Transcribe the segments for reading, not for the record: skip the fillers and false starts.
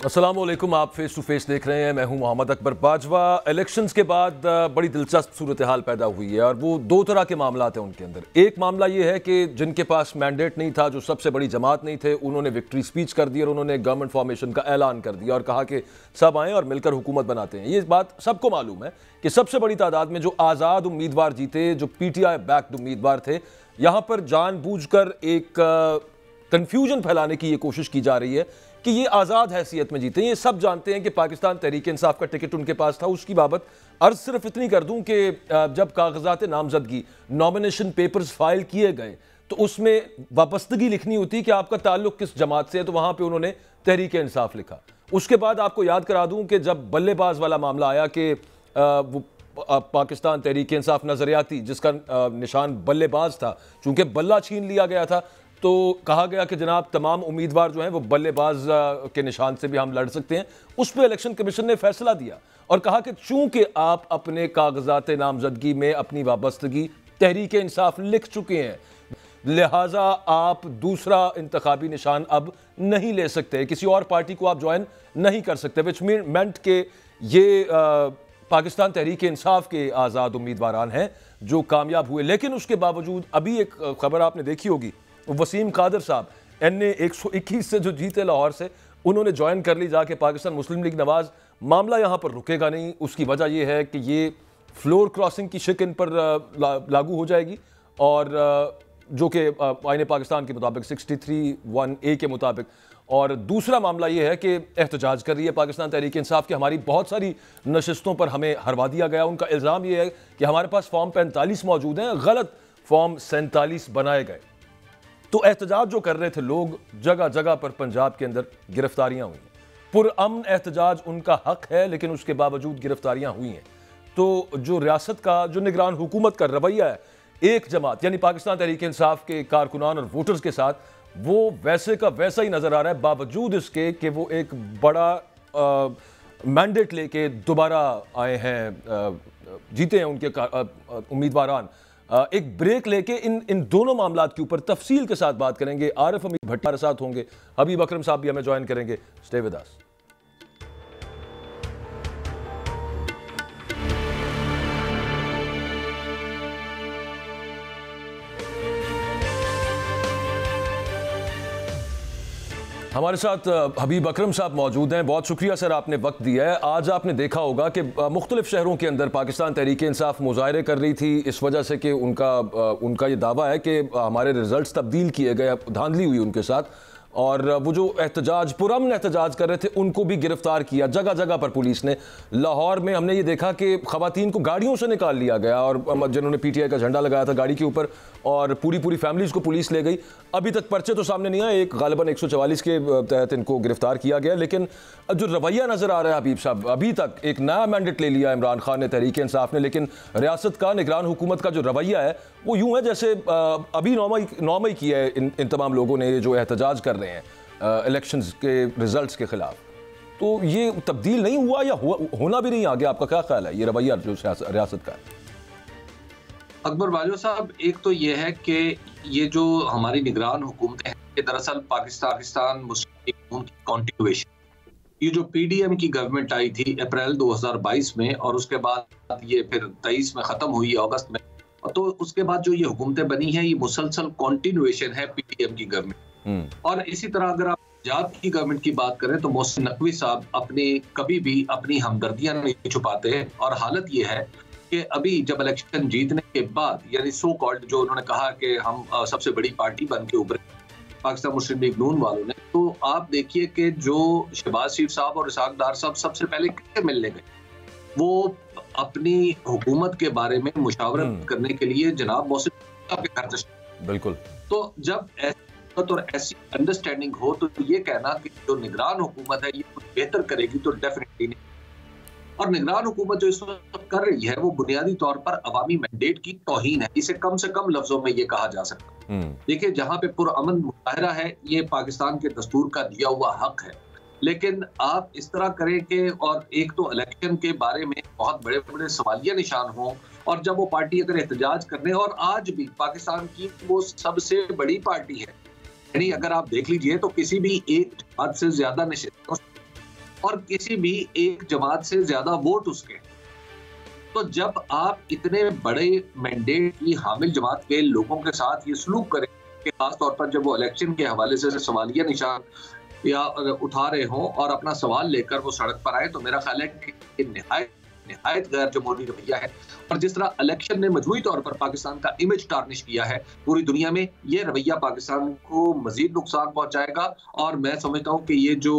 अस्सलाम वालेकुम। आप फेस टू फेस देख रहे हैं, मैं हूं मोहम्मद अकबर बाजवा। इलेक्शंस के बाद बड़ी दिलचस्प सूरत हाल पैदा हुई है और वो दो तरह के मामला हैं उनके अंदर। एक मामला ये है कि जिनके पास मैंडेट नहीं था, जो सबसे बड़ी जमात नहीं थे, उन्होंने विक्ट्री स्पीच कर दी और उन्होंने गवर्नमेंट फॉर्मेशन का ऐलान कर दिया और कहा कि सब आएँ और मिलकर हुकूमत बनाते हैं। ये बात सबको मालूम है कि सबसे बड़ी तादाद में जो आज़ाद उम्मीदवार जीते, जो PTI बैक्ड उम्मीदवार थे, यहाँ पर जानबूझकर एक कन्फ्यूजन फैलाने की ये कोशिश की जा रही है कि ये आज़ाद हैसियत में जीते। ये सब जानते हैं कि पाकिस्तान तहरीक इंसाफ का टिकट उनके पास था। उसकी बाबत अर्ज सिर्फ इतनी कर दूं कि जब कागजात नामजदगी, नॉमिनेशन पेपर्स फाइल किए गए, तो उसमें वाबस्तगी लिखनी होती है कि आपका ताल्लुक किस जमात से है, तो वहां पे उन्होंने तहरीक इंसाफ लिखा। उसके बाद आपको याद करा दूं कि जब बल्लेबाज वाला मामला आया कि वो पाकिस्तान तहरीक इंसाफ नजरियाती, जिसका निशान बल्लेबाज था, चूंकि बल्ला छीन लिया गया था, तो कहा गया कि जनाब तमाम उम्मीदवार जो हैं वो बल्लेबाज के निशान से भी हम लड़ सकते हैं। उस पर इलेक्शन कमीशन ने फैसला दिया और कहा कि चूंकि आप अपने कागजात नामजदगी में अपनी वाबस्तगी तहरीक इंसाफ लिख चुके हैं, लिहाजा आप दूसरा इंतखाबी निशान अब नहीं ले सकते, किसी और पार्टी को आप ज्वाइन नहीं कर सकते। विच मेंट के ये पाकिस्तान तहरीक इंसाफ के आज़ाद उम्मीदवारान हैं जो कामयाब हुए। लेकिन उसके बावजूद अभी एक खबर आपने देखी होगी, वसीम कादर साहब NA 121 से जो जीते लाहौर से, उन्होंने ज्वाइन कर ली जाके पाकिस्तान मुस्लिम लीग नवाज। मामला यहाँ पर रुकेगा नहीं। उसकी वजह यह है कि ये फ्लोर क्रॉसिंग की शिक इन पर लागू हो जाएगी और जो कि आईन पाकिस्तान के मुताबिक 63(1)A के मुताबिक। और दूसरा मामला ये है कि एहतजाज कर रही है पाकिस्तान तहरीक इंसाफ की हमारी बहुत सारी नशिस्तों पर हमें हरवा दिया गया। उनका इल्ज़ाम ये है कि हमारे पास फॉर्म 45 मौजूद हैं, गलत फॉर्म 47 बनाए गए। तो एहतजाज जो कर रहे थे लोग, जगह जगह पर पंजाब के अंदर गिरफ्तारियां हुई हैं। पुरअमन एहतजाज उनका हक है, लेकिन उसके बावजूद गिरफ्तारियां हुई हैं। तो जो रियासत का, जो निगरान हुकूमत का रवैया है एक जमात यानी पाकिस्तान तहरीक इंसाफ के कारकुनान और वोटर्स के साथ, वो वैसे का वैसा ही नजर आ रहा है, बावजूद इसके कि वो एक बड़ा मैंडेट लेके दोबारा आए हैं, जीते हैं उनके उम्मीदवारान। एक ब्रेक लेके इन दोनों मामलात के ऊपर तफसील के साथ बात करेंगे। आरिफ अमीर भट्ट हमारे साथ होंगे, हबीब अकरम साहब भी हमें ज्वाइन करेंगे। Stay with us. हमारे साथ हबीब अकरम साहब मौजूद हैं। बहुत शुक्रिया सर, आपने वक्त दिया है। आज आपने देखा होगा कि मुख्तलिफ शहरों के अंदर पाकिस्तान तहरीक इंसाफ मुजाहरे कर रही थी इस वजह से कि उनका ये दावा है कि हमारे रिजल्ट्स तब्दील किए गए, धांधली हुई उनके साथ। और वो जो एहतजाज, पुरअमन एहतजाज कर रहे थे, उनको भी गिरफ्तार किया जगह जगह पर पुलिस ने। लाहौर में हमने ये देखा कि खवातीन को गाड़ियों से निकाल लिया गया और जिन्होंने PTI का झंडा लगाया था गाड़ी के ऊपर, और पूरी फैमिलीज को पुलिस ले गई। अभी तक पर्चे तो सामने नहीं आए, एक गालिबन 144 के तहत इनको गिरफ्तार किया गया। लेकिन जो रवैया नजर आ रहा है हबीब साहब, अभी तक एक नया मैंडेट ले लिया इमरान खान ने, तहरीक इंसाफ ने, लेकिन रियासत का, निगरान हुकूमत का जो रवैया है वो यूं है जैसे अभी नौमई किया है इन तमाम लोगों ने जो एहतजाज कर रहे हैं इलेक्शंस के रिजल्ट्स के खिलाफ। तो ये तब्दील नहीं हुआ या होना भी नहीं आगे? आपका क्या ख्याल है ये रवैया जो रियासत का है? अकबर बाजवा साहब, एक तो ये है कि ये जो हमारी निगरान हुकूमतें हैं, ये दरअसल पाकिस्तान मुस्लिम लीग की कॉन्टिन्यूएशन। ये जो PDM की गवर्नमेंट आई थी अप्रैल 2022 में, और उसके बाद ये फिर 23 में खत्म हुई अगस्त में, तो उसके बाद जो ये हुकूमतें बनी हैं, ये मुसलसल कॉन्टिन्यूएशन है PDM की गवर्नमेंट। और इसी तरह अगर आप पंजाब की गवर्नमेंट की बात करें तो मोहसिन नकवी साहब कभी भी अपनी हमदर्दियां नहीं छुपाते। और हालत ये है कि अभी जब इलेक्शन जीतने के बाद, यानी सो कॉल्ड, जो उन्होंने कहा कि हम सबसे बड़ी पार्टी बन के उभरे पाकिस्तान मुस्लिम लीग नून वालों ने, तो आप देखिए कि जो शहबाज शरीफ साहब और इसाक डार साहब सबसे पहले किससे मिलने गए, वो अपनी हुकूमत के बारे में मुशावरत करने के लिए जनाब मोहसिन साहब के घर से। बिल्कुल। तो जब और ऐसी अंडरस्टैंडिंग हो, तो ये कहना कि जो निगरान हुकूमत है ये कुछ बेहतर करेगी, तो डेफिनेटली नहीं। और निगरान हुकूमत जो इस वक्त कर रही है वो बुनियादी तौर पर अवामी मैंडेट की तौहीन है। इसे कम से कम लफ्जों में ये कहा जा सकता है। देखिए, जहां पे पुरअमन मुजाहरा है, ये पाकिस्तान के दस्तूर का दिया हुआ हक है, लेकिन आप इस तरह करें कि, और एक तो इलेक्शन के बारे में बहुत बड़े बड़े सवालिया निशान हों, और जब वो पार्टी अगर एहतजाज करने, और आज भी पाकिस्तान की वो सबसे बड़ी पार्टी है, यानी अगर आप देख लीजिए तो किसी भी एक हद से ज्यादा और किसी भी एक जमात से ज्यादा वोट उसके। तो जब आप इतने बड़े मैंडेट की हामिल जमात के लोगों के साथ ये सलूक करें, खासतौर पर जब वो इलेक्शन के हवाले से सवालिया निशान या उठा रहे हों और अपना सवाल लेकर वो सड़क पर आए, तो मेरा ख्याल है कि निहायत गैर जमहूरी रवैया है। और जिस तरह इलेक्शन ने मजमूई तौर पर पाकिस्तान का इमेज टार्निश किया है पूरी दुनिया में, ये रवैया पाकिस्तान को मजीद नुकसान पहुंचाएगा। और मैं समझता हूँ कि ये जो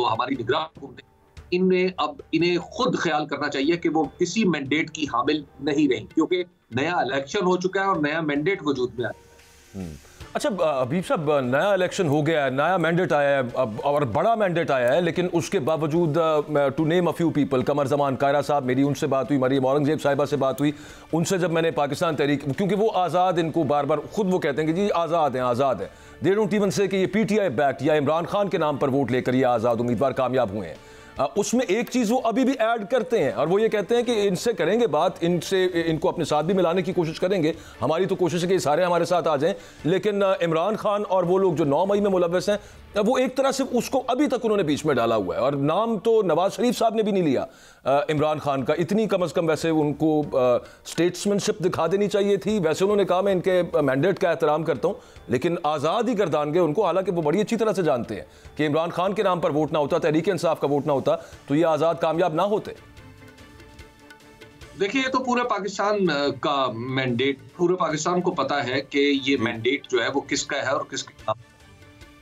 हमारी निगरान हुकूमतें, इन्हें खुद ख्याल करना चाहिए कि वो किसी मैंडेट की हामिल नहीं रही, क्योंकि नया इलेक्शन हो चुका है और नया मैंडेट वजूद में आया है। अच्छा हबीब साहब, नया इलेक्शन हो गया है, नया मैंडेट आया है अब और बड़ा मैंडेट आया है, लेकिन उसके बावजूद to name a few people, Qamar Zaman Kaira sahab, मेरी उनसे बात हुई, मरियम औरंगजेब साहिबा से बात हुई, उनसे जब मैंने पाकिस्तान तहरीक, क्योंकि वो आज़ाद, इनको बार बार खुद वो कहते हैं कि जी आज़ाद हैं आज़ाद हैं, दे डोंट इवन से कि ये PTI बैक्ड या इमरान खान के नाम पर वोट लेकर ये आज़ाद उम्मीदवार कामयाब हुए हैं। उसमें एक चीज़ वो अभी भी ऐड करते हैं और वो ये कहते हैं कि इनसे करेंगे बात, इनको अपने साथ भी मिलाने की कोशिश करेंगे, हमारी तो कोशिश है कि सारे हमारे साथ आ जाएं, लेकिन इमरान खान और वो लोग जो 9 मई में मुलव्वस हैं, वो एक तरह से उसको अभी तक उन्होंने बीच में डाला हुआ है। और नाम तो नवाज शरीफ साहब ने भी नहीं लिया इमरान खान का, इतनी कम अज़ कम वैसे उनको स्टेट्समैनशिप दिखा देनी चाहिए थी। वैसे उन्होंने कहा मैं इनके मैंडेट का एहतराम करता हूँ, लेकिन आज़ाद ही गर्दान गए उनको, हालांकि वो बड़ी अच्छी तरह से जानते हैं कि इमरान खान के नाम पर वोट ना होता, तहरीक इंसाफ का वोट ना होता, तो ये आज़ाद कामयाब ना होते। देखिए, ये तो पूरे पाकिस्तान का मैंडेट, पूरे पाकिस्तान को पता है कि ये मैंडेट जो है वो किसका है और किसका।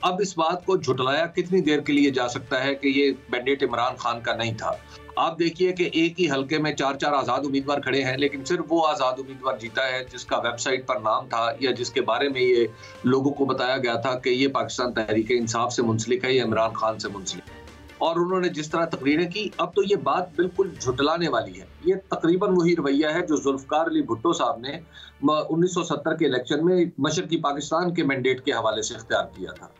अब इस बात को झुटलाया कितनी देर के लिए जा सकता है कि ये मैंडेट इमरान खान का नहीं था। आप देखिए कि एक ही हलके में 4-4 आज़ाद उम्मीदवार खड़े हैं, लेकिन सिर्फ वो आज़ाद उम्मीदवार जीता है जिसका वेबसाइट पर नाम था या जिसके बारे में ये लोगों को बताया गया था कि ये पाकिस्तान तहरीक इंसाफ से मुंसलिक है या इमरान खान से मुंसलिक है। और उन्होंने जिस तरह तकरीरें की, अब तो ये बात बिल्कुल झुटलाने वाली है। ये तकरीबन वही रवैया है जो जुल्फकार अली भुट्टो साहब ने 1970 के इलेक्शन में मशरकी पाकिस्तान के मैंडेट के हवाले से इख्तियार किया था।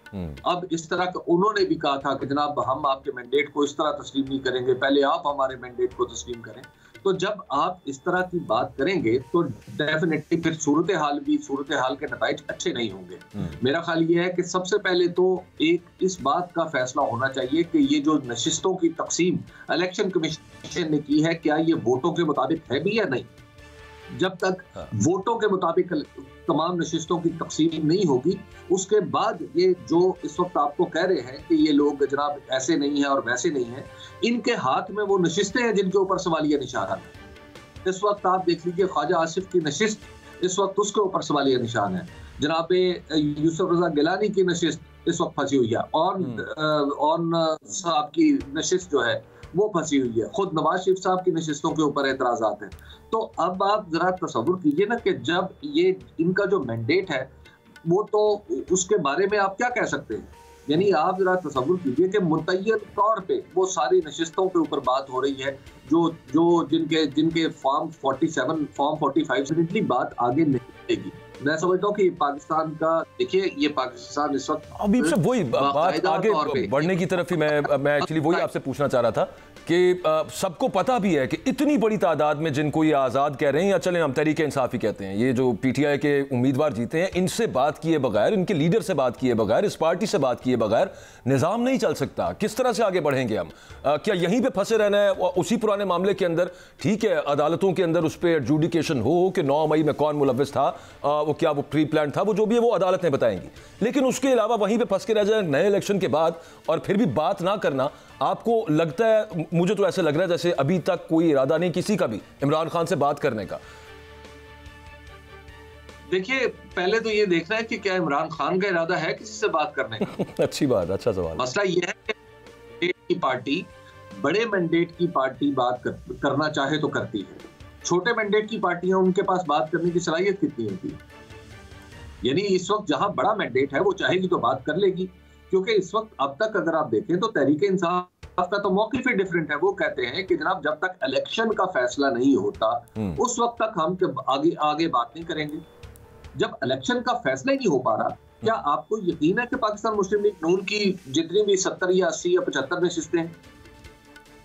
अब इस तरह का उन्होंने भी कहा था कि जनाब हम आपके मैंडेट को इस तरह तस्लीम नहीं करेंगे, पहले आप हमारे मैंडेट को तस्लीम करें। तो जब आप इस तरह की बात करेंगे तो डेफिनेटली फिर सूरत हाल के नताइज अच्छे नहीं होंगे। मेरा ख्याल ये है कि सबसे पहले तो एक इस बात का फैसला होना चाहिए कि ये जो नशिस्तों की तकसीम इलेक्शन कमीशन ने की है, क्या ये वोटों के मुताबिक है भी या नहीं। जब तक वोटों के मुताबिक तमाम नशिस्तों की तकसीम नहीं होगी, उसके बाद ये जो इस वक्त आपको कह रहे हैं कि ये लोग जनाब ऐसे नहीं है और वैसे नहीं है, इनके हाथ में वो नशिस्तें हैं जिनके ऊपर सवालिया निशान है। इस वक्त आप देख लीजिए ख्वाजा आसिफ की नशिस्त, इस वक्त उसके ऊपर सवालिया निशान है। जनाब यूसुफ रजा गिलानी की नशिस्त इस वक्त फंसी हुई है, और साहब की नशिस्त जो है वो फंसी हुई है, खुद नवाज शरीफ साहब की नशिस्तों के ऊपर एतराजात हैं। तो अब आप जरा तसव्वुर कीजिए ना कि जब ये इनका जो मैंडेट है वो, तो उसके बारे में आप क्या कह सकते हैं। यानी आप जरा तसव्वुर कीजिए कि मुतय्यन तौर पे वो सारी नशिस्तों के ऊपर बात हो रही है जो जिनके फॉर्म 47 फॉर्म 45 से इतनी बात आगे नहीं बढ़ेगी। मैं समझता हूँ कि पाकिस्तान का, देखिए ये पाकिस्तान इस वक्त अभी से वही बात आगे बढ़ने की तरफ ही मैं एक्चुअली वही आपसे पूछना चाह रहा था कि सबको पता भी है कि इतनी बड़ी तादाद में जिनको ये आज़ाद कह रहे हैं या चलें हम तहरीक इंसाफ ही कहते हैं, ये जो PTI के उम्मीदवार जीते हैं, इनसे बात किए बगैर, इनके लीडर से बात किए बगैर, इस पार्टी से बात किए बगैर निज़ाम नहीं चल सकता। किस तरह से आगे बढ़ेंगे हम? क्या यहीं पे फंसे रहना है उसी पुराने मामले के अंदर? ठीक है, अदालतों के अंदर उस पर एडजुडिकेशन हो कि 9 मई में कौन मुलव्वस था, वो क्या वो प्री प्लान था, वो जो भी है वो अदालतें बताएंगी, लेकिन उसके अलावा वहीं पे फंस के रह जाए नए इलेक्शन के बाद और फिर भी बात ना करना, आपको लगता है, मुझे तो ऐसे लग रहा है जैसे अभी तक कोई इरादा नहीं किसी का भी इमरान खान से बात करने का। देखिए, पहले तो ये देखना है कि क्या इमरान खान का इरादा है किसी से बात करने का। अच्छी बात, अच्छा सवाल। मसला ये है कि की पार्टी, बड़े मैंडेट की पार्टी बात करना चाहे तो करती है, छोटे मैंडेट की पार्टियां, उनके पास बात करने की सलाहियत कितनी होती है। यानी इस वक्त जहां बड़ा मैंडेट है वो चाहेगी तो बात कर लेगी, क्योंकि इस वक्त अब तक अगर आप देखें तो तहरीक इंसाफ का तो मौक़िफ़ ही डिफरेंट है। वो कहते हैं कि जनाब जब तक इलेक्शन का फैसला नहीं होता उस वक्त तक हम आगे बात नहीं करेंगे। जब इलेक्शन का फैसला ही नहीं हो पा रहा, क्या आपको यकीन है कि पाकिस्तान मुस्लिम लीग नून की जितनी भी 70 या 80 या 75 नशिस्तें हैं,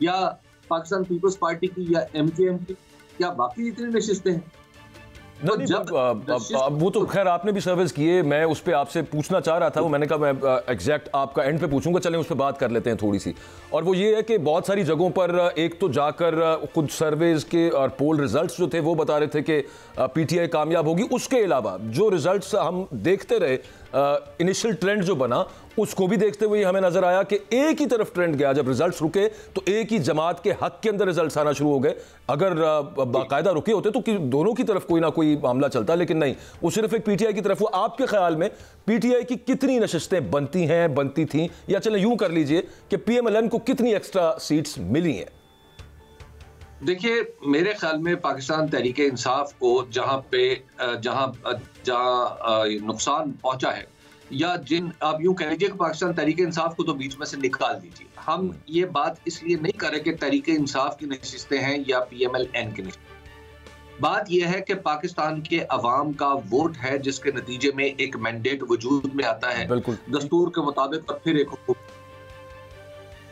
या पाकिस्तान पीपल्स पार्टी की या MKM की, या बाकी जितनी नशिस्तें हैं, नहीं, अब वो तो खैर आपने भी सर्विस किए, मैं उस पर आपसे पूछना चाह रहा था, वो मैंने कहा मैं एग्जैक्ट आपका एंड पे पूछूंगा, चलें उस पर बात कर लेते हैं थोड़ी सी। और वो ये है कि बहुत सारी जगहों पर एक तो जाकर कुछ सर्वेज के और पोल रिजल्ट्स जो थे वो बता रहे थे कि पीटीआई कामयाब होगी, उसके अलावा जो रिजल्ट्स हम देखते रहे, इनिशियल ट्रेंड जो बना उसको भी देखते हुए हमें नजर आया कि एक ही तरफ ट्रेंड गया। जब रिजल्ट्स रुके तो एक ही जमात के हक के अंदर रिजल्ट्स आना शुरू हो गए। अगर बाकायदा रुके होते तो दोनों की तरफ कोई ना कोई मामला चलता, लेकिन नहीं, वो सिर्फ एक पीटीआई की तरफ। वो आपके ख्याल में पीटीआई की कितनी नशिस्तें बनती थी, या चले यूं कर लीजिए कि पीएमएलएन को कितनी एक्स्ट्रा सीट्स मिली हैं? देखिए, मेरे ख्याल में पाकिस्तान तहरीक इंसाफ को जहां नुकसान पहुंचा है, या जिन आप यूं कह लीजिए कि पाकिस्तान तहरीक इंसाफ को तो बीच में से निकाल दीजिए। हम ये बात इसलिए नहीं कर रहे कि तहरीक इंसाफ की नशिस्तें हैं या पीएमएलएन की नशिस्तें। बात यह है कि पाकिस्तान के अवाम का वोट है, जिसके नतीजे में एक मैंडेट वजूद में आता है दस्तूर के मुताबिक, और फिर एक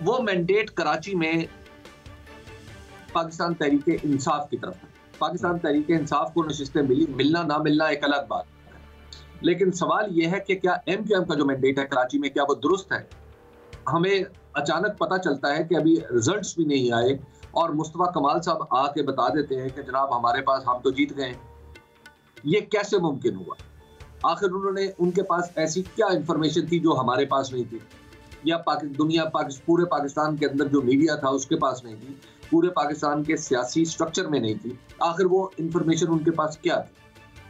वो मैंडेट कराची में पाकिस्तान तहरीक इंसाफ की तरफ। पाकिस्तान तहरीक इंसाफ को नशिस्तें मिलना ना मिलना एक अलग बात है, लेकिन सवाल यह है कि क्या एमक्यूएम का जो मैंडेट है कराची में, क्या वो दुरुस्त है? हमें अचानक पता चलता है कि अभी रिजल्ट्स भी नहीं आए और मुस्तफा कमाल साहब आके बता देते हैं कि जनाब हमारे पास, हम तो जीत गए। ये कैसे मुमकिन हुआ? आखिर उनके पास ऐसी क्या इंफॉर्मेशन थी जो हमारे पास नहीं थी, या पूरे पाकिस्तान के अंदर जो मीडिया था उसके पास नहीं थी, पूरे पाकिस्तान के सियासी स्ट्रक्चर में नहीं थी? आखिर वो इंफॉर्मेशन उनके पास क्या थी?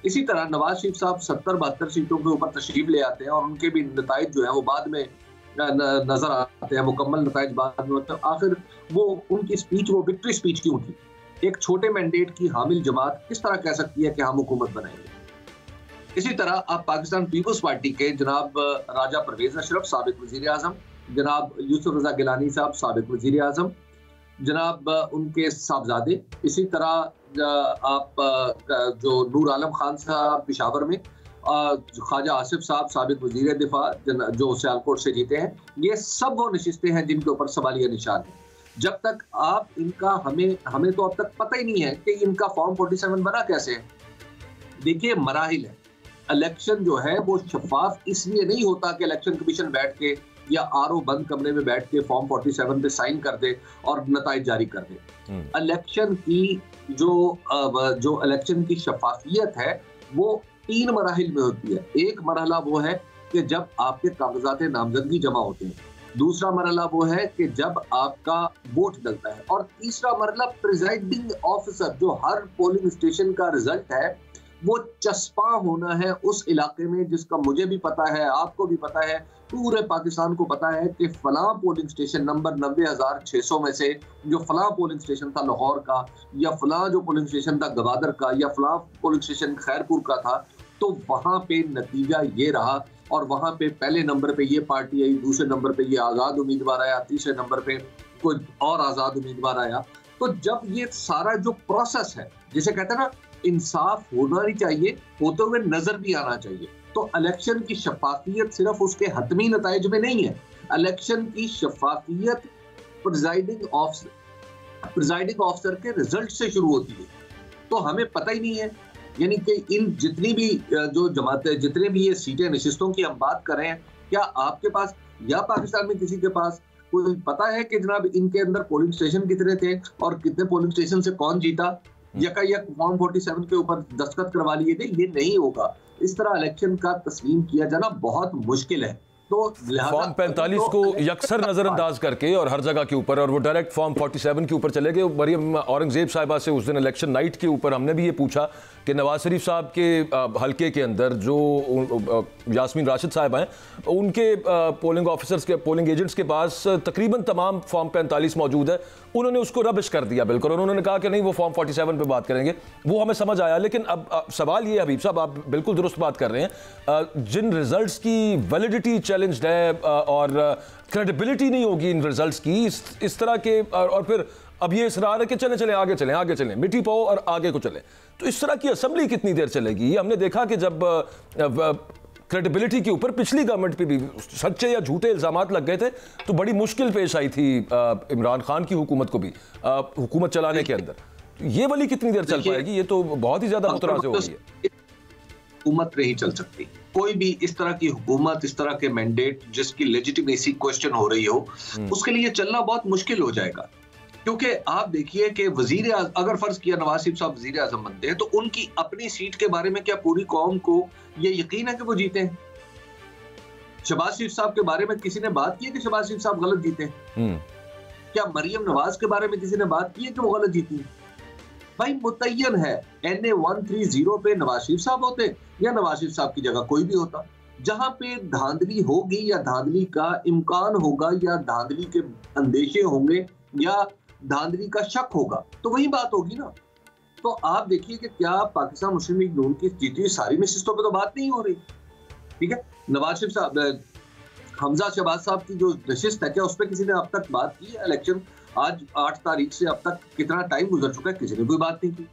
इसी तरह नवाज शरीफ साहब 70-72 सीटों के ऊपर तशरीफ ले आते हैं और उनके भी नताइज जो है वो बाद में नजर आते हैं, मुकम्मल नताइज बाद में होते हैं। आखिर वो उनकी स्पीच, वो विक्ट्री स्पीच क्यों थी? एक छोटे मैंडेट की हामिल जमात किस तरह कह सकती है कि हम हुकूमत बनाएंगे? इसी तरह आप पाकिस्तान पीपल्स पार्टी के जनाब राजा परवेज अशरफ, साबिक वजीर आजम, जनाब यूसुफ रजा गिलानी साहब, साबिक वजीर आजम, जनाब उनके साहबजादे, इसी तरह आप जो नूर आलम खान साहब पेशावर में, ख्वाजा आसिफ साहब साबिक वजीर दिफा जो सियालकोट से जीते हैं, ये सब वो नशिस्तें हैं जिनके ऊपर सवालिया निशान है। जब तक आप इनका हमें तो अब तक पता ही नहीं है कि इनका फॉर्म 47 बना कैसे है। देखिए, मराहिल है। इलेक्शन जो है वो शफाफ इसलिए नहीं होता कि इलेक्शन कमीशन बैठ के या आरओ बंद कमरे में बैठ के फॉर्म 47 पे साइन कर दे और नताइज जारी कर दे। इलेक्शन की जो इलेक्शन की शफाफियत है वो 3 मराहिल में होती है। एक मरहला वो है कि जब आपके कागजात नामजदगी जमा होते हैं, दूसरा मरहला वो है कि जब आपका वोट डलता है, और तीसरा मरहला प्रिजाइडिंग ऑफिसर, जो हर पोलिंग स्टेशन का रिजल्ट है वो चस्पा होना है उस इलाके में, जिसका मुझे भी पता है, आपको भी पता है, पूरे पाकिस्तान को पता है कि फलां पोलिंग स्टेशन नंबर 90,600 में से जो फलां पोलिंग स्टेशन था लाहौर का, या फलां जो पोलिंग स्टेशन था गवादर का, या फलां पोलिंग स्टेशन खैरपुर का था, तो वहां पे नतीजा ये रहा, और वहां पे पहले नंबर पे ये पार्टी आई, दूसरे नंबर पे ये आजाद उम्मीदवार आया, तीसरे नंबर पे कोई और आजाद उम्मीदवार आया। तो जब ये सारा जो प्रोसेस है, जिसे कहते हैं ना, इंसाफ होना नहीं चाहिए, होते हुए नजर भी आना चाहिए। तो इलेक्शन की शफाफियत सिर्फ उसके हतमी नताइज में नहीं है, इलेक्शन की शफाफियत प्रिजाइडिंग ऑफिसर के रिजल्ट से शुरू होती है। तो हमें पता ही नहीं है, यानी कि इन जितनी भी जो जमातें, जितने भी ये सीटें नशिस्तों की हम बात कर रहे हैं, क्या आपके पास या पाकिस्तान में किसी के पास कोई पता है कि जनाब इनके अंदर पोलिंग स्टेशन कितने थे और कितने पोलिंग स्टेशन से कौन जीता? यकायक फॉर्म 47 के ऊपर दस्तखत करवा लिए थे? ये नहीं होगा। इस तरह इलेक्शन का तस्लीम किया जाना बहुत मुश्किल है। तो फॉर्म 45 को यकसर नजरअंदाज करके और हर जगह के ऊपर, और वो डायरेक्ट फॉर्म 47 के ऊपर चले गए। मरियम औरंगजेब साहिबा से उस दिन इलेक्शन नाइट के ऊपर हमने भी ये पूछा कि नवाज शरीफ साहब के हलके के अंदर जो यास्मीन राशिद साहब हैं, उनके पोलिंग ऑफिसर्स के, पोलिंग एजेंट्स के पास तकरीबन तमाम फॉर्म 45 मौजूद है। उन्होंने उसको रबिश कर दिया बिल्कुल, और उन्होंने कहा कि नहीं, वो फॉर्म 47 पे बात करेंगे। वो हमें समझ आया, लेकिन अब सवाल ये, हबीब साहब आप बिल्कुल दुरुस्त बात कर रहे हैं, जिन रिजल्ट्स की वैलिडिटी चैलेंज्ड है और क्रेडिबिलिटी नहीं होगी इन रिजल्ट्स की, इस तरह के, और फिर अब ये इसरार है कि चले आगे चलें, मिट्टी पाओ और आगे को चलें, तो इस तरह की असेंबली कितनी देर चलेगी? ये हमने देखा कि जब क्रेडिबिलिटी के ऊपर पिछली गवर्नमेंट पे भी सच्चे या झूठे इल्जामात लग गए थे, तो बड़ी मुश्किल पेश आई थी इमरान खान की हुकूमत को भी हुकूमत चलाने के अंदर। ये वाली कितनी देर चल पाएगी? ये तो बहुत ही ज्यादा मुतरा से हो रही है। हुकूमत नहीं चल सकती, कोई भी इस तरह की हुकूमत, इस तरह के मैंडेट जिसकी लेजिटिमेसी क्वेश्चन हो रही हो, उसके लिए चलना बहुत मुश्किल हो जाएगा। क्योंकि आप देखिए कि वजीर, अगर फर्ज किया नवाज शरीफ साहब वजीर आजम बनते हैं, तो उनकी अपनी सीट के बारे में क्या पूरी कौम को ये यकीन है कि वो जीते हैं? शहबाज शरीफ साहब के बारे में किसी ने बात की है कि शहबाज शरीफ साहब गलत जीते हैं? क्या मरियम नवाज के बारे में किसी ने बात की है कि वो गलत जीती है? भाई मुतय्यन है, NA 130 पे नवाज शरीफ साहब होते या नवाज शरीफ साहब की जगह कोई भी होता। जहां पे धांधली होगी या धांधली का इम्कान होगा या धांधली के अंदेशे होंगे या धांधली का शक होगा, तो वही बात होगी ना। तो आप देखिए कि क्या पाकिस्तान मुस्लिम लीग नून की जीती सारी नशिस्तों पे तो बात नहीं हो रही, ठीक है। नवाज शरीफ साहब, हमजा शहबाज साहब की जो नशिस्त है, क्या उस पर किसी ने अब तक बात की है? इलेक्शन आज 8 तारीख से अब तक कितना टाइम गुजर चुका है, किसी ने कोई बात नहीं की।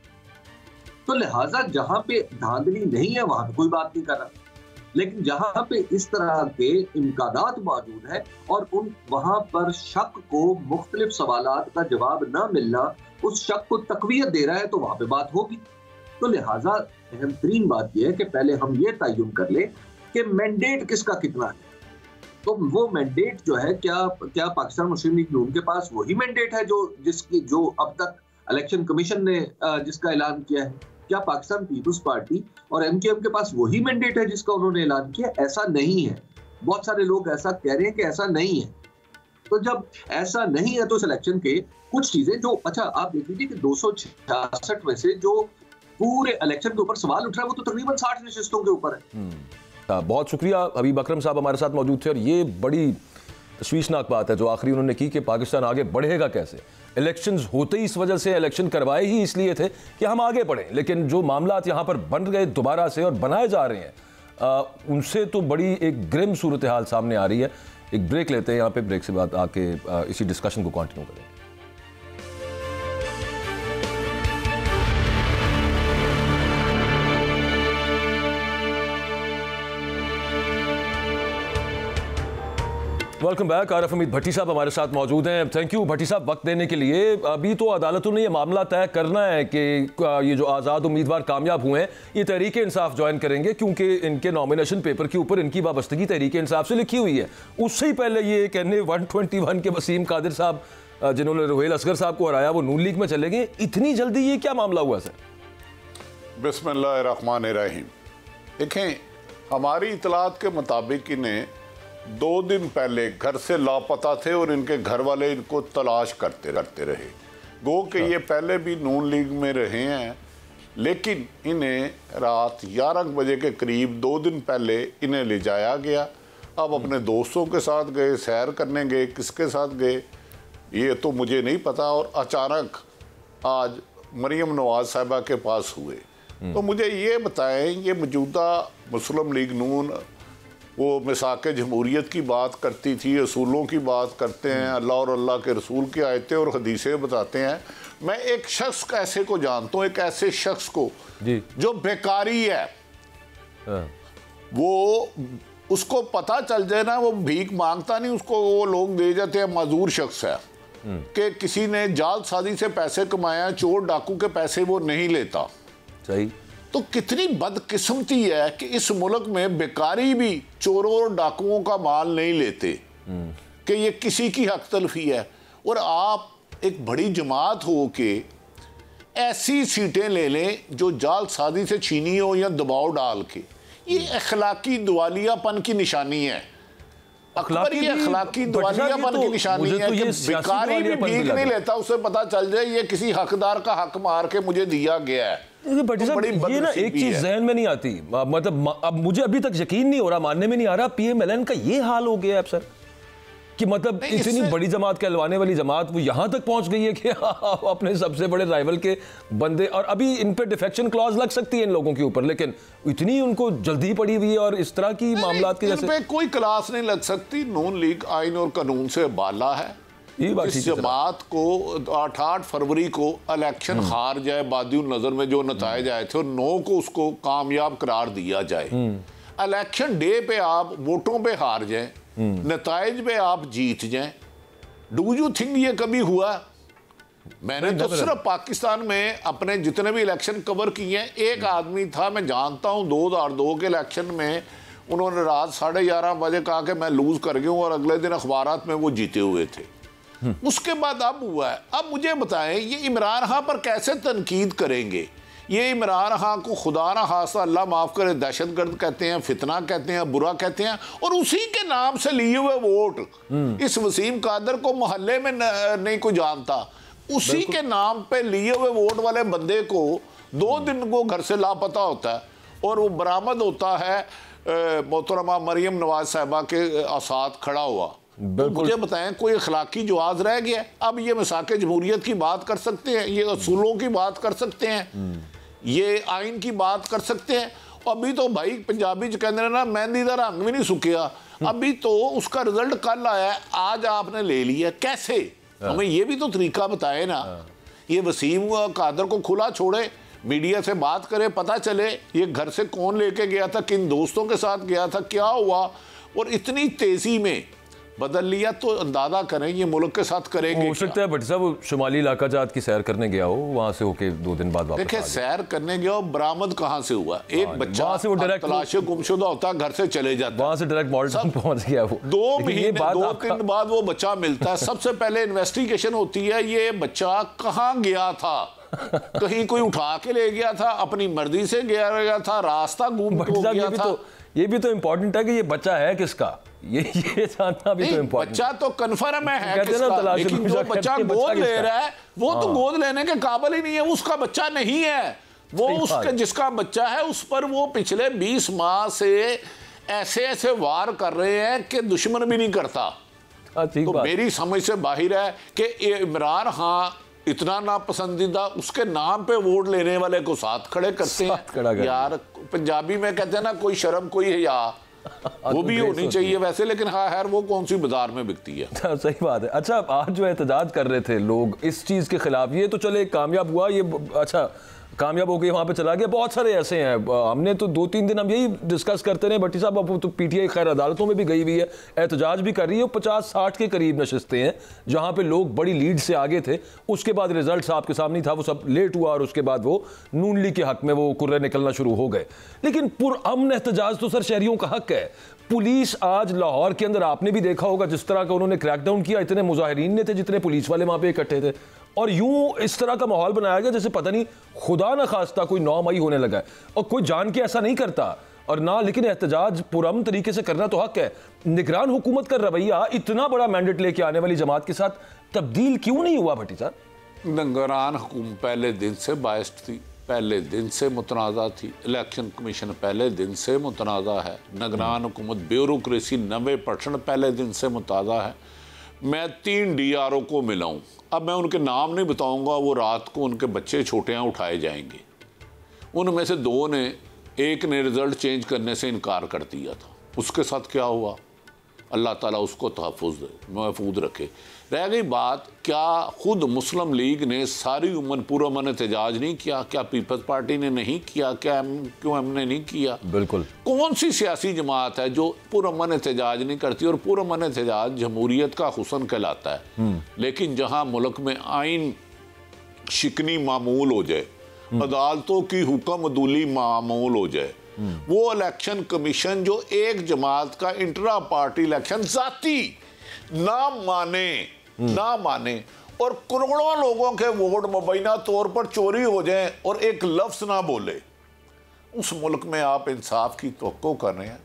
तो लिहाजा जहां पे धांधली नहीं है वहां पे कोई बात नहीं कर रहा, लेकिन जहां पे इस तरह के इम्कानात मौजूद है और उन वहां पर शक को, मुख्तलिफ सवालात का जवाब ना मिलना उस शक को तकवीयत दे रहा है, तो वहां पे बात होगी। तो लिहाजा अहम तरीन बात यह है कि पहले हम ये तयन कर ले कि मैंडेट किसका कितना है। तो वो मैंडेट जो है, क्या पाकिस्तान मुस्लिम लीग नून के पास वही मैंडेट है जो अब तक इलेक्शन कमीशन ने जिसका ऐलान किया है? क्या पाकिस्तान पीपल्स पार्टी और MKM के पास वही मैंडेट है जिसका उन्होंने ऐलान किया? ऐसा नहीं है। बहुत सारे लोग ऐसा कह रहे हैं कि ऐसा नहीं है। तो जब ऐसा नहीं है तो सिलेक्शन के कुछ चीजें जो, अच्छा आप देख लीजिए कि 266 में से जो पूरे इलेक्शन के ऊपर सवाल उठ रहा है वो तो तकरीबन 60 नशिस्तों के ऊपर है। बहुत शुक्रिया, हबीब अकरम साहब हमारे साथ मौजूद थे। और ये बड़ी तशवीशनाक बात है जो आखिरी उन्होंने की कि पाकिस्तान आगे बढ़ेगा कैसे। इलेक्शंस होते ही इस वजह से, इलेक्शन करवाए ही इसलिए थे कि हम आगे बढ़ें, लेकिन जो मामलात यहाँ पर बन गए दोबारा से और बनाए जा रहे हैं, उनसे तो बड़ी एक ग्रिम सूरत हाल सामने आ रही है। एक ब्रेक लेते हैं, यहाँ पे ब्रेक से बाद आके इसी डिस्कशन को कंटिन्यू करें। Welcome back. आरिफ हमीद भट्टी साहब हमारे साथ मौजूद हैं। थैंक यू भट्टी साहब वक्त देने के लिए। अभी तो अदालतों ने ये मामला तय करना है कि ये जो आज़ाद उम्मीदवार कामयाब हुए हैं ये तहरीक इंसाफ ज्वाइन करेंगे, क्योंकि इनके नॉमिनेशन पेपर के ऊपर इनकी वाबस्तगी तहरीक इंसाफ से लिखी हुई है। उससे ही पहले ये NA 121 के वसीम कादिर साहब जिन्होंने रुहेल असगर साहब को हराया वो नून लीग में चले गए। इतनी जल्दी ये क्या मामला हुआ सर? बिस्मिल्लाहिर्रहमानिर्रहीम। देखें, हमारी इतलात के मुताबिक इन्हें 2 दिन पहले घर से लापता थे और इनके घर वाले इनको तलाश करते रहे। गो कि ये पहले भी नून लीग में रहे हैं, लेकिन इन्हें रात 11 बजे के करीब 2 दिन पहले इन्हें ले जाया गया। अब अपने दोस्तों के साथ गए, सैर करने गए, किसके साथ गए ये तो मुझे नहीं पता, और अचानक आज मरियम नवाज साहिबा के पास हुए। तो मुझे ये बताएं, ये मौजूदा मुस्लिम लीग नून वो मिसाक जमहूरियत की बात करती थी, असूलों की बात करते हैं, अल्लाह और अल्लाह के रसूल की आयतें और हदीसें बताते हैं। मैं एक शख्स ऐसे को जानता हूँ, एक ऐसे शख्स को जो बेकारी है, वो उसको पता चल जाए ना, वो भीख मांगता नहीं, उसको वो लोग दे जाते हैं। मजदूर शख्स है कि किसी ने जालसाजी से पैसे कमाया, चोर डाकू के पैसे वो नहीं लेता। सही। तो कितनी बदकिस्मती है कि इस मुल्क में बेकारी भी चोरों और डाकुओं का माल नहीं लेते, कि ये किसी की हक तलफी है। और आप एक बड़ी जमात हो के ऐसी सीटें ले लें जो जालसाजी से छीनी हो या दबाव डाल के, ये अखलाकी दिवालियापन की निशानी है। अकबर ये अखलाकी दिवालियापन की निशानी है कि बेकारी भी भीख नहीं लेता, उसे पता चल जाए ये किसी हकदार का हक मार के मुझे दिया गया है। भट्टी साहब, ये ना एक चीज जहन में नहीं आती, मतलब अब मुझे अभी तक यकीन नहीं हो रहा, मानने में नहीं आ रहा, PMLN का ये हाल हो गया है अब सर, कि मतलब इतनी बड़ी जमात कहलवाने वाली जमात वो यहां तक पहुंच गई है कि अपने सबसे बड़े राइवल के बंदे, और अभी इन पे डिफेक्शन क्लॉज लग सकती है इन लोगों के ऊपर, लेकिन इतनी उनको जल्दी पड़ी हुई है और इस तरह की मामलात की जैसे कोई क्लास नहीं लग सकती। नून लीग आइन और कानून से बाला है। इस जमात को 8 फरवरी को इलेक्शन हार जाए, बादिउल नजर में जो नतायज आए थे, और 9 को उसको कामयाब करार दिया जाए। इलेक्शन डे पे आप वोटों पे हार जाए, नतायज पे आप जीत जाएं। डू यू थिंक ये कभी हुआ? मैंने तो सिर्फ पाकिस्तान में अपने जितने भी इलेक्शन कवर किए हैं, एक आदमी था, मैं जानता हूं 2002 के इलेक्शन में उन्होंने रात 11:30 बजे कहा कि मैं लूज कर गया हूं और अगले दिन अखबारात में वो जीते हुए थे। उसके बाद अब हुआ है। अब मुझे बताएं, ये इमरान खान पर कैसे तनकीद करेंगे? ये इमरान खान को खुदा ना खास्ता, अल्लाह माफ करे, दहशतगर्द कहते हैं, फितना कहते हैं, बुरा कहते हैं, और उसी के नाम से लिए हुए वोट। इस वसीम कादर को मोहल्ले में नहीं कोई जानता, उसी के नाम पे लिए हुए वोट वाले बंदे को 2 दिन को घर से लापता होता है और वो बरामद होता है मोहतरमा मरियम नवाज साहिबा के साथ खड़ा हुआ। तो मुझे बताएं, कोई अखलाकी जवाज रह गया? अब ये मिसाक जमहूरियत की बात कर सकते हैं, ये असूलों की बात कर सकते हैं, ये आइन की बात कर सकते हैं। अभी तो भाई पंजाबी च कहते हैं ना, मेहंदी का रंग भी नहीं सुखिया। अभी तो उसका रिजल्ट कल आया, आज आपने ले लिया, कैसे? हमें ये भी तो तरीका बताए ना। ये वसीम कादर को खुला छोड़े, मीडिया से बात करे, पता चले ये घर से कौन लेके गया था, किन दोस्तों के साथ गया था, क्या हुआ, और इतनी तेजी में बदल लिया। तो अंदाजा करें ये मुल्क के साथ करेंगे। हो सकता है भट्टी साहब वो शुमाली इलाका जात की सैर करने गया हो, वहां से होके 2 दिन बाद वापस। देखिए, सैर करने गया हो, बरामद कहां से हुआ? एक बच्चा से वो डायरेक्ट तलाशे गुमशुदा होता, घर से चले जाता, वहां से डायरेक्ट मॉल्टन पहुंच गया वो। 2 महीने 2-3 बाद वो बच्चा मिलता है। सबसे पहले इन्वेस्टिगेशन होती है, ये बच्चा कहां गया था, कहीं कोई उठा के ले गया था, अपनी मर्जी से गया था, रास्ता घूम गया था। ये भी तो इम्पोर्टेंट है कि ये बच्चा है किसका, ये जानना भी तो इम्पोर्टेंट। बच्चा तो कन्फर्म है किसका, लेकिन जो बच्चा गोद ले रहा है वो तो गोद लेने के काबिल ही नहीं है, उसका बच्चा नहीं है वो। उसका जिसका बच्चा है उस पर वो पिछले 20 माह से ऐसे वार कर रहे हैं कि दुश्मन भी नहीं करता। तो मेरी समझ से बाहर है कि इमरान खान इतना नापसंदीदा, उसके नाम पे वोट लेने वाले को साथ खड़े करते हैं। यार पंजाबी में कहते हैं ना, कोई शर्म कोई हया, वो भी होनी चाहिए वैसे, लेकिन हाँ खैर वो कौन सी बाजार में बिकती है। सही बात है। अच्छा, आज जो एहतजाज कर रहे थे लोग इस चीज के खिलाफ, ये तो चले कामयाब हुआ, ये अच्छा कामयाब हो गए, वहां पे चला गया। बहुत सारे ऐसे हैं, हमने तो 2-3 दिन हम यही डिस्कस करते रहे भट्टी साहब। अब तो पीटीआई खैर अदालतों में भी गई हुई है, एहतजाज भी कर रही है। 50-60 के करीब नशिस्तें हैं जहां पे लोग बड़ी लीड से आगे थे। उसके बाद रिजल्ट आपके सामने था, वो सब लेट हुआ और उसके बाद वो नून लीग के हक में वो कुर्रे निकलना शुरू हो गए। लेकिन पुरअमन एहतजाज तो सर शहरियों का हक है। पुलिस आज लाहौर के अंदर आपने भी देखा होगा जिस तरह का उन्होंने क्रैकडाउन किया, इतने मुजाहिरीन ने थे जितने पुलिस वाले वहां पे इकट्ठे थे, और यूं इस तरह का माहौल बनाया गया जैसे पता नहीं खुदा न खास्ता कोई 9 मई होने लगा है। और कोई जान के ऐसा नहीं करता और ना, लेकिन एहतजाज पुरअमन तरीके से करना तो हक है। निगरान हुकूमत का रवैया इतना बड़ा मैंडेट लेके आने वाली जमात के साथ तब्दील क्यों नहीं हुआ भट्टी साहब? निगरान हुकूमत पहले दिन से बायस्ड थी, पहले दिन से मुतनाज़ा थी। इलेक्शन कमीशन पहले दिन से मुतनाज़ा है। निगरान हुकूमत ब्यूरोक्रेसी 90% पहले दिन से मुतनाज़ा है। मैं 3 DRO को मिला हूँ, अब मैं उनके नाम नहीं बताऊँगा, वो रात को उनके बच्चे छोटे हैं उठाए जाएंगे। उनमें से 2 ने, एक ने रिज़ल्ट चेंज करने से इनकार कर दिया था। उसके साथ क्या हुआ, अल्लाह ताला उसको महफूज रखे। रह गई बात, क्या खुद मुस्लिम लीग ने सारी उम्र पुरअमन एहतजाज नहीं किया? क्या पीपल्स पार्टी ने नहीं किया? क्या क्यों हमने नहीं किया? बिल्कुल। कौन सी सियासी जमात है जो पुरअमन एहतजाज नहीं करती? और पुरअमन एहतजाज जमहूरियत का हुस्न कहलाता है। लेकिन जहां मुल्क में आइन शिकनी मामूल हो जाए, अदालतों की हुक्म अदूली मामूल हो जाए, वो इलेक्शन कमीशन जो एक जमात का इंट्रा पार्टी इलेक्शन जाती ना माने और करोड़ों लोगों के वोट मुबैना तौर पर चोरी हो जाएं और एक लफ्ज ना बोले, उस मुल्क में आप इंसाफ की तवक्को कर रहे हैं?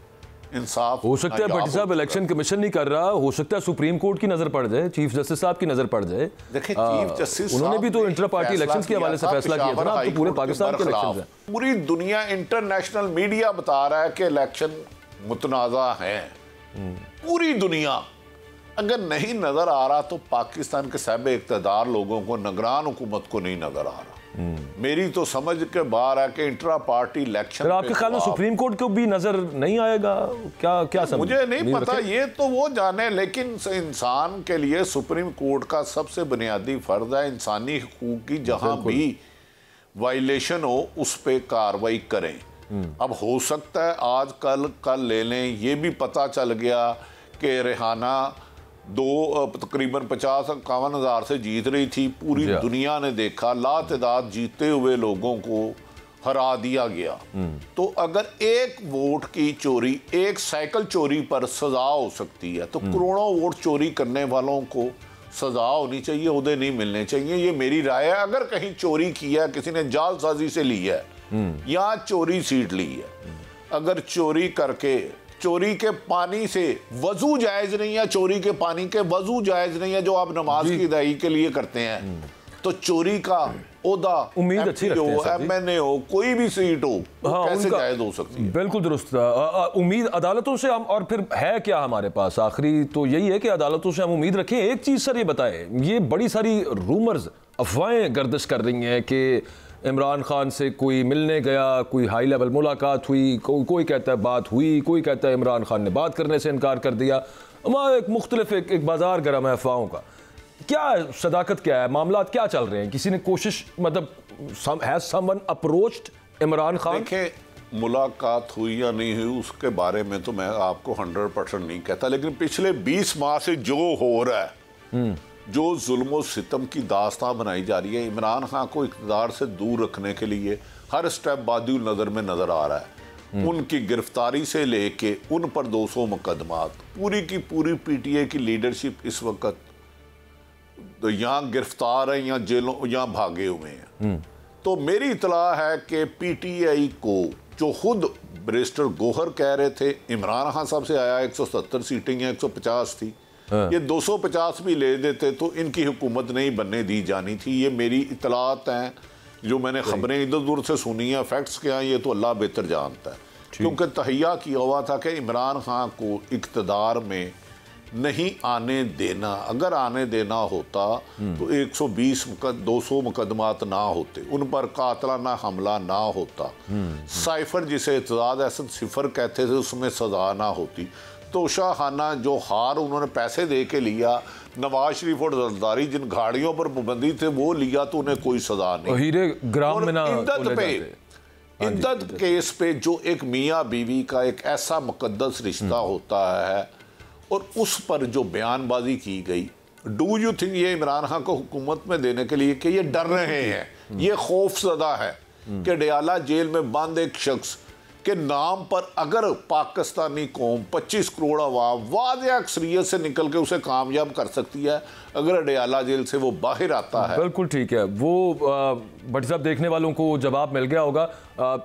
इंसाफ हो सकता है भट्टी साहब इलेक्शन कमीशन नहीं कर रहा, हो सकता है सुप्रीम कोर्ट की नजर पड़ जाए, चीफ जस्टिस साहब की नजर पड़ जाए। देखिए चीफ जस्टिस उन्होंने भी तो इंटर पार्टी इलेक्शंस के हवाले से फैसला किया था ना, तो पूरे पाकिस्तान के इलेक्शंस हैं। पूरी दुनिया, इंटरनेशनल मीडिया बता रहा है कि इलेक्शन मुतनाज़ा है। पूरी दुनिया, अगर नहीं नजर आ रहा तो पाकिस्तान के साहिब इक़्तिदार लोगों को, निगरान हुकूमत को नहीं नजर आ रहा। मेरी तो समझ के बाहर है कि इंट्रा पार्टी इलेक्शन। आपके ख्याल में सुप्रीम कोर्ट को भी नजर नहीं आएगा? क्या समझ? मुझे नहीं पता, ये तो वो जाने। लेकिन इंसान के लिए सुप्रीम कोर्ट का सबसे बुनियादी फर्ज है इंसानी हुकूक की जहां भी वायलेशन हो उस पर कार्रवाई करें। अब हो सकता है आज कल ले लें, ये भी पता चल गया कि रेहाना तकरीबन 50-51 हज़ार से जीत रही थी। पूरी दुनिया ने देखा, लातादाद जीते हुए लोगों को हरा दिया गया। तो अगर एक वोट की चोरी, एक साइकिल चोरी पर सजा हो सकती है, तो करोड़ों वोट चोरी करने वालों को सजा होनी चाहिए, उहदे नहीं मिलने चाहिए। ये मेरी राय है। अगर कहीं चोरी की है, किसी ने जालसाजी से ली है या चोरी सीट ली है, अगर चोरी करके चोरी के पानी से वजू जायज नहीं है, चोरी के पानी के वजू जायज नहीं है जो आप नमाज की अदायगी के लिए करते हैं, तो चोरी का ओदा उम्मीद अच्छी रखते हैं, एमएनए हो, कोई भी सीट हो, हाँ, कैसे जायज हो सकती है? बिल्कुल दुरुस्त। उम्मीद अदालतों से हम, और फिर है क्या हमारे पास आखिरी तो यही है कि अदालतों से हम उम्मीद रखें। एक चीज सर ये बताएं, ये बड़ी सारी रूमर्स, अफवाहें गर्दिश कर रही हैं कि इमरान खान से कोई मिलने गया, कोई हाई लेवल मुलाकात हुई, कोई कहता है बात हुई, कोई कहता है इमरान खान ने बात करने से इनकार कर दिया। हमारा एक मुख्तलिफ एक बाजार गर्म है अफवाहों का। क्या सदाकत क्या है, मामला क्या चल रहे हैं? किसी ने कोशिश, मतलब has someone approached Imran Khan? देखें, मुलाकात हुई या नहीं हुई उसके बारे में तो मैं आपको 100% नहीं कहता, लेकिन पिछले 20 माह से जो हो रहा है, जो जुल्म सितम की दास्तां बनाई जा रही है, इमरान खान को इक़्तिदार से दूर रखने के लिए हर स्टेप बादिल नज़र में नज़र आ रहा है। उनकी गिरफ्तारी से लेके उन पर 200 मुकदमात, पूरी की पूरी पीटीए की लीडरशिप इस वक्त तो यहाँ गिरफ्तार है या जेलों या भागे हुए हैं। तो मेरी इतला है कि पीटीआई को, जो खुद बैरिस्टर गोहर कह रहे थे इमरान खान साहब से आया 170 सीटें या 150 थी, ये 250 भी ले देते तो इनकी हुकूमत नहीं बनने दी जानी थी। ये मेरी इतलात हैं, जो मैंने खबरें इधर उधर से सुनी हैं। फैक्ट्स क्या हैं ये तो अल्लाह बेहतर जानता है, क्योंकि तहिया किया हुआ था कि इमरान खान को इक़्तिदार में नहीं आने देना। अगर आने देना होता तो 200 मुकदमात ना होते, उन पर कातलाना हमला ना होता, साइफर जिसे एतजाज अहसन सिफर कहते थे उसमें सजा ना होती, तो शाहाना जो हार उन्होंने पैसे दे के लिया, नवाज शरीफ और जरदारी जिन गाड़ियों पर पाबंदी थे वो लिया, तो उन्हें कोई सजा नहीं। हीरे ग्राम में ना इद्दत केस पे जो एक मियाँ बीवी का एक ऐसा मुकद्दस रिश्ता होता है और उस पर जो बयानबाजी की गई, डू यू थिंक ये इमरान खान को हुकूमत में देने के लिए कि ये डर रहे हैं, ये खौफजदा है कि डयाला जेल में बंद एक शख्स के नाम पर अगर पाकिस्तानी कौम 25 करोड़ अवाम वाज़ेह अक्सरियत से निकल के उसे कामयाब कर सकती है अगर डयाला जेल से वो बाहर आता है। बिल्कुल ठीक है, वो भट्टी साहब देखने वालों को जवाब मिल गया होगा।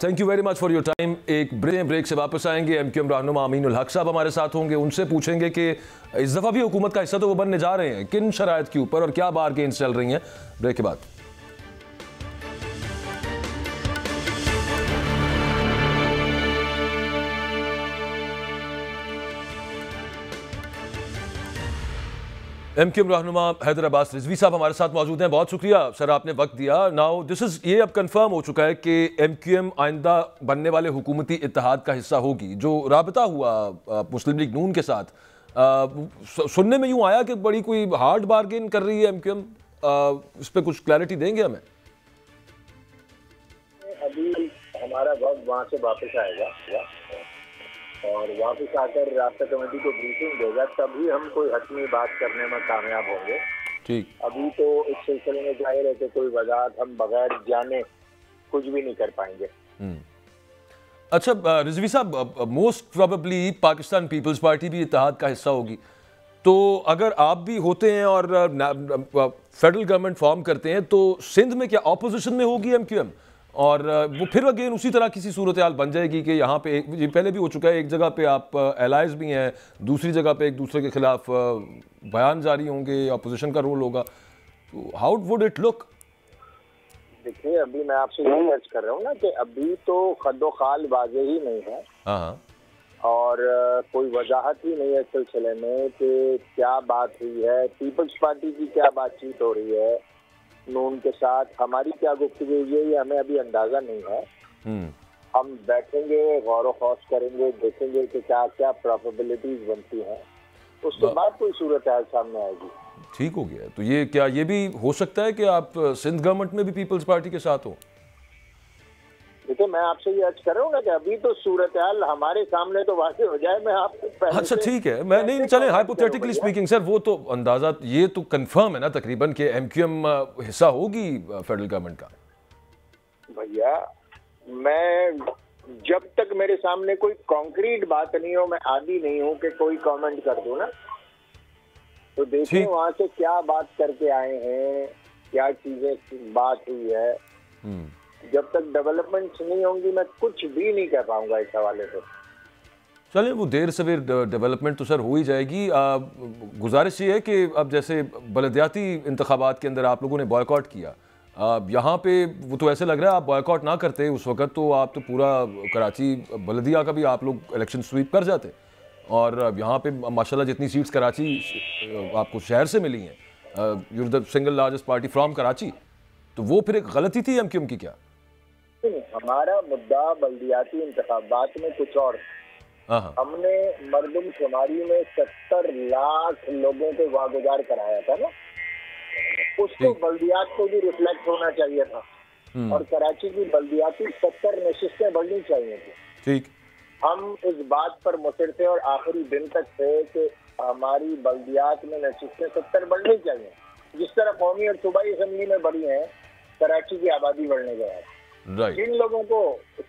Thank you very much for your time. एक ब्रेक से वापस आएंगे, एमक्यूएम रहनुमा अमीनुल हक साहब हमारे साथ होंगे, उनसे पूछेंगे कि इस दफ़ा भी हुकूमत का हिस्सा तो वो बनने जा रहे हैं, किन शराइत के ऊपर और क्या बारगेन्स चल रही हैं। ब्रेक के बाद एमक्यूएम रहनुमा हैदर अब्बास रिजवी साहब हमारे साथ मौजूद हैं। बहुत शुक्रिया सर, आपने वक्त दिया। नाउ दिस इज, ये अब कंफर्म हो चुका है कि एमक्यूएम आइंदा बनने वाले हुकूमती इत्तेहाद का हिस्सा होगी। जो राबता हुआ मुस्लिम लीग नून के साथ, सुनने में यूं आया कि बड़ी कोई हार्ड बार्गेन कर रही है एमक्यूएम, इस पर कुछ क्लैरिटी देंगे हमें? अभी हमारा वक्त वहाँ से वापस आएगा और वापस आकर रास्ता कमेटी को ब्रीफिंग देगा, तभी हम कोई हतमी बात करने में कामयाब होंगे। ठीक, अभी तो इस सिलसिले में जाहिर है कि कोई वजाहत हम बगैर जाने कुछ भी नहीं कर पाएंगे। अच्छा रिजवी साहब, most probably Pakistan Peoples Party भी इत्तेहाद का हिस्सा होगी, तो अगर आप भी होते हैं और फेडरल गवर्नमेंट फॉर्म करते हैं तो सिंध में क्या ऑपोजिशन में होगी एमक्यूएम, और वो फिर अगेन उसी तरह किसी सूरत हाल बन जाएगी कि यहाँ पे ये पहले भी हो चुका है, एक जगह पे आप एलाइज भी हैं, दूसरी जगह पे एक दूसरे के खिलाफ बयान जारी होंगे, अपोजिशन का रोल होगा, तो हाउ वुड इट लुक? देखिए, अभी मैं आपसे यही अर्ज कर रहा हूँ ना कि अभी तो खद्दो-खाल वाज़ेह ही नहीं है। हाँ, और कोई वजाहत ही नहीं है इस सिलसिले में कि क्या बात हुई है, पीपल्स पार्टी की क्या बातचीत हो रही है नून के साथ, हमारी क्या गुफ्तगू हुई है, ये हमें अभी अंदाजा नहीं है। हम बैठेंगे, गौर व खौस करेंगे, देखेंगे कि क्या क्या प्रोबेबिलिटीज बनती हैं, उसके बाद कोई सूरत हाल सामने आएगी। ठीक हो गया। तो ये क्या ये भी हो सकता है कि आप सिंध गवर्नमेंट में भी पीपल्स पार्टी के साथ हो? देखिए मैं आपसे ये अर्ज कर रहा हूँ ना कि अभी तो सूरत हाल हमारे सामने तो वाक़ई हो जाए, मैं आपको पहले अच्छा ठीक है, मैं नहीं चले हाइपोथेटिकली स्पीकिंग सर, वो तो अंदाजा ये तो कंफर्म है ना तकरीबन कि एमक्यूएम हिस्सा होगी फेडरल गवर्नमेंट का। भैया मैं जब तक मेरे सामने कोई कॉन्क्रीट बात नहीं हो, मैं आदी नहीं हूँ कि कोई कमेंट कर दूं ना। तो देखिए वहां से क्या बात करके आए हैं, क्या चीजें बात हुई है। जब तक डेवलपमेंट्स नहीं होंगी मैं कुछ भी नहीं कह पाऊंगा इस हवाले से। चलिए वो देर सवेर डेवलपमेंट तो सर हो ही जाएगी। गुजारिश ये है कि अब जैसे बलदियाती इंतखाबात के अंदर आप लोगों ने बॉयकॉट किया, यहाँ पे वो तो ऐसे लग रहा है आप बॉयकॉट ना करते उस वक्त तो आप तो पूरा कराची बलदिया का भी आप लोग इलेक्शन स्वीप कर जाते। और यहाँ पे माशाल्लाह जितनी सीट्स कराची आपको शहर से मिली हैं, you're the single largest party from Karachi, तो वो फिर एक गलती थी एमक्यूएम की क्या? हमारा मुद्दा बल्दियाती इंतखाबात में कुछ और। हमने मरदमशुमारी में 70 लाख लोगों को वागुजार कराया था ना, उसको बल्दियात को भी रिफ्लेक्ट होना चाहिए था और कराची की बल्दियाती 70 नशिस्तें बढ़नी चाहिए थी। ठीक, हम इस बात पर मुसर थे और आखिरी दिन तक थे कि हमारी बल्दियात में नशिस्तें 70 बढ़नी चाहिए, जिस तरह कौमी और सूबाई असेंबली में बढ़ी हैं कराची की आबादी बढ़ने के बाद। जिन लोगों को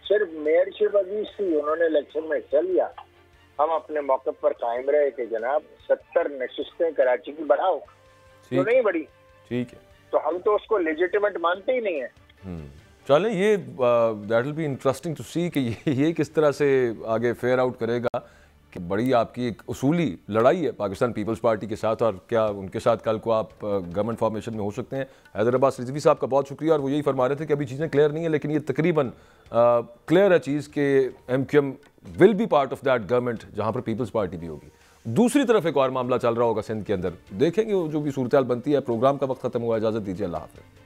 सिर्फ मेयरशिप अजीज थी उन्होंने इलेक्शन में हिस्सा लिया। हम अपने मौके पर कायम रहे कि जनाब 70 नशिस्तें कराची की बढ़ाओ, तो नहीं बढ़ी। ठीक है, तो हम तो उसको लेजिटिमेट मानते ही नहीं है। चलें, ये that will be interesting to see कि ये किस तरह से आगे फेयर आउट करेगा कि बड़ी आपकी एक उसूली लड़ाई है पाकिस्तान पीपल्स पार्टी के साथ, और क्या उनके साथ कल को आप गवर्नमेंट फॉर्मेशन में हो सकते हैं। हैदराबाद रिजवी साहब का बहुत शुक्रिया, और वो यही फरमा रहे थे कि अभी चीज़ें क्लियर नहीं है, लेकिन ये तकरीबन क्लियर है चीज़ कि MQM will be part of that government जहाँ पर पीपल्स पार्टी भी होगी। दूसरी तरफ एक और मामला चल रहा होगा सिंध के अंदर, देखेंगे जो भी सूरत हाल बनती है। प्रोग्राम का वक्त खत्म हुआ, इजाज़त दीजिए, अल्लाह हाफ़िज़।